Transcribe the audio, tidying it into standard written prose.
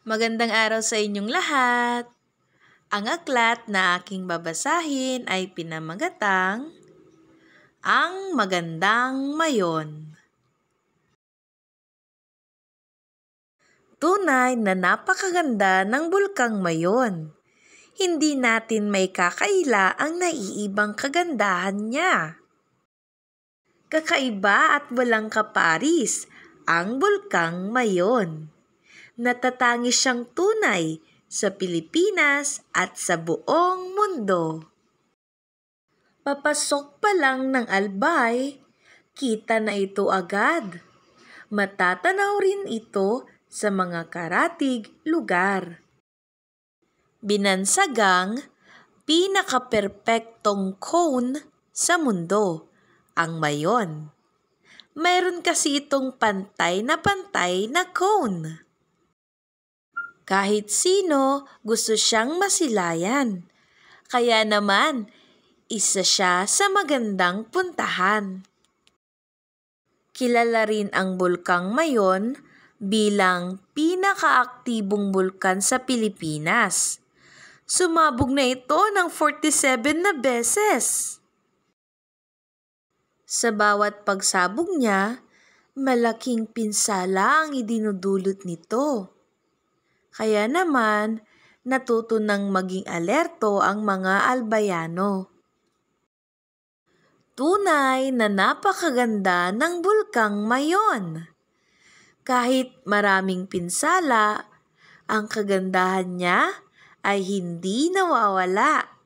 Magandang araw sa inyong lahat. Ang aklat na aking babasahin ay pinamagatang Ang Magandang Mayon. Tunay na napakaganda ng bulkang Mayon. Hindi natin may kakaila ang naiibang kagandahan niya. Kakaiba at walang kaparis ang bulkang Mayon. Natatangi siyang tunay sa Pilipinas at sa buong mundo. Papasok pa lang ng Albay, kita na ito agad. Matatanaw rin ito sa mga karatig lugar. Binansagang pinaka-perpektong cone sa mundo, ang Mayon. Mayroon kasi itong pantay na cone. Kahit sino gusto siyang masilayan. Kaya naman, isa siya sa magandang puntahan. Kilala rin ang bulkang Mayon bilang pinakaaktibong bulkan sa Pilipinas. Sumabog na ito ng 47 na beses. Sa bawat pagsabog niya, malaking pinsala ang idinudulot nito. Kaya naman, natuto nang maging alerto ang mga Albayano. Tunay na napakaganda ng bulkang Mayon. Kahit maraming pinsala, ang kagandahan niya ay hindi nawawala.